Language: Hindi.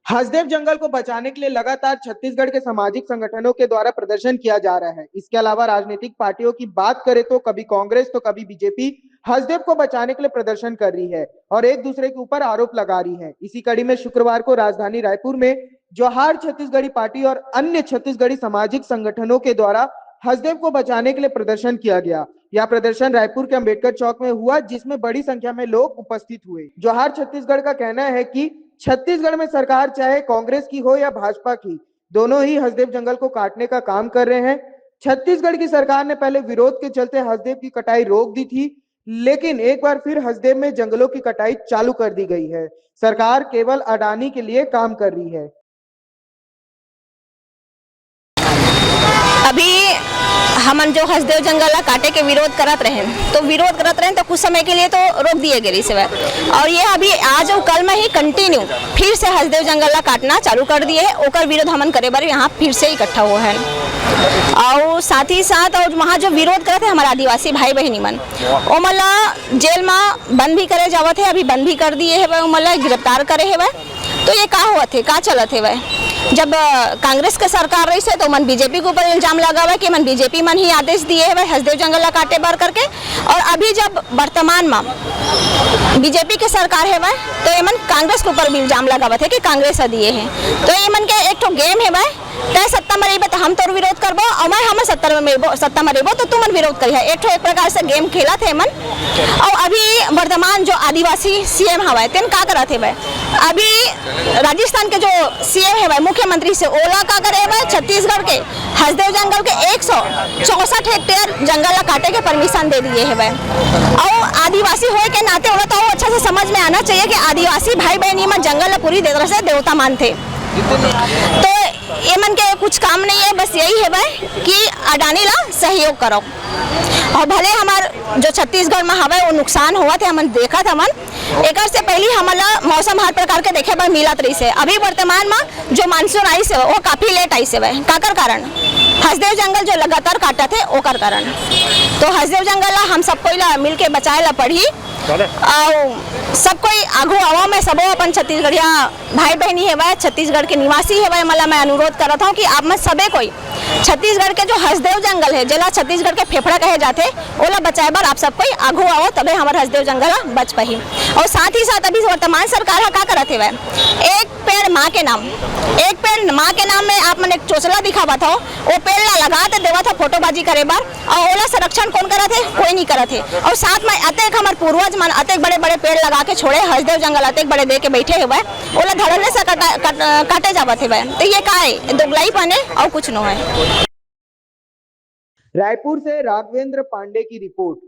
हसदेव जंगल को बचाने के लिए लगातार छत्तीसगढ़ के सामाजिक संगठनों के द्वारा प्रदर्शन किया जा रहा है। इसके अलावा राजनीतिक पार्टियों की बात करें तो कभी कांग्रेस तो कभी बीजेपी हसदेव को बचाने के लिए प्रदर्शन कर रही है और एक दूसरे के ऊपर आरोप लगा रही है। इसी कड़ी में शुक्रवार को राजधानी रायपुर में जोहार छत्तीसगढ़ी पार्टी और अन्य छत्तीसगढ़ी सामाजिक संगठनों के द्वारा हसदेव को बचाने के लिए प्रदर्शन किया गया। यह प्रदर्शन रायपुर के अंबेडकर चौक में हुआ, जिसमें बड़ी संख्या में लोग उपस्थित हुए। जोहार छत्तीसगढ़ का कहना है कि छत्तीसगढ़ में सरकार चाहे कांग्रेस की हो या भाजपा की, दोनों ही हसदेव जंगल को काटने का काम कर रहे हैं। छत्तीसगढ़ की सरकार ने पहले विरोध के चलते हसदेव की कटाई रोक दी थी, लेकिन एक बार फिर हसदेव में जंगलों की कटाई चालू कर दी गई है। सरकार केवल अडानी के लिए काम कर रही है। अभी हमन जो हसदेव जंगल काटे के विरोध करत रहे तो कुछ समय के लिए तो रोक दिए गए से, और ये अभी आज और कल में ही कंटिन्यू फिर से हसदेव जंगल काटना चालू कर दिए है। ओकर विरोध हमन करे बार यहाँ फिर से इकट्ठा हुआ है। और साथ ही साथ और वहाँ जो विरोध करते हमारे आदिवासी भाई बहनी मन, वो मतलब जेल में बंद भी करे जावत है, अभी बंद भी कर दिए है, मतलब गिरफ्तार करे है। तो ये का हुआ थे, का चलत है वह? जब कांग्रेस के सरकार रही से तो मन बीजेपी के ऊपर इल्जाम लगा हुआ कि मन बीजेपी मन ही आदेश दिए है हसदेव जंगल काटे बार करके, और अभी जब वर्तमान में बीजेपी के सरकार है वह तो ये मन कांग्रेस के ऊपर भी इल्जाम लगा हुआ थे कि कांग्रेस दिए हैं। तो ये मन के एक तो गेम है वह, तय सत्ता में रही तो हम तो विरोध करबो और मैं हम सत्ता में रही तो तुम मन विरोध करी है। एक प्रकार से गेम खेला थे मन। और अभी वर्तमान जो आदिवासी सीएम हवा तेन का करा थे वह, अभी राजस्थान के जो सीएम है वह मुख्यमंत्री से ओला का करे वह छत्तीसगढ़ के हसदेव जंगल के 164 हेक्टेयर जंगल काटे के परमिशन दे दिए है वह। और आदिवासी होए के नाते उन्हें तो अच्छा से समझ में आना चाहिए कि आदिवासी भाई बहनी में जंगल पूरी तरह से देवता मानते। तो ये मन के कुछ काम नहीं है, बस यही है भाई कि अडानी ला सहयोग करो। और भले हमार जो छत्तीसगढ़ में हवा वो नुकसान हुआ थे, हमन देखा था मन एक से पहले हमारा मौसम हर प्रकार के देखे पर मिलत रही से। अभी वर्तमान में जो मानसून आई से वो काफी लेट आई से वह काकर कारण हसदेव जंगल जो लगातार काटा थे ओकर कारण। तो हसदेव जंगल हम सबको मिल के बचाए ला पड़ी और सब कोई आगू आवा में सबो अपन छत्तीसगढ़िया भाई बहनी है वह छत्तीसगढ़ के निवासी है वह, मतलब मैं अनुरोध कर रहा हूँ कि आप में सबे कोई छत्तीसगढ़ के जो हसदेव जंगल है जिला छत्तीसगढ़ के फेफड़ा कहे जाते ओला बचाए बार आप सब कोई आगू आओ, तबे हमारे हसदेव जंगल बच पाही। और साथ ही साथ अभी वर्तमान सरकार का करते हुए एक पेड़ माँ के नाम में आप मन एक चोचला दिखावा था, वो पेड़ ला लगा देवा था फोटोबाजी करे बार, और ओला संरक्षण कौन करा थे? कोई नहीं करा थे। और साथ में अतेक हमारे पूर्वज मन अतेक बड़े बड़े पेड़ लगा के छोड़े हसदेव जंगल अतेक बड़े दे के बैठे हुए ओला धड़ल्ले से काटे जावत है। तो ये का है? दोगलाई पने और कुछ न है। रायपुर से राघवेंद्र पांडे की रिपोर्ट।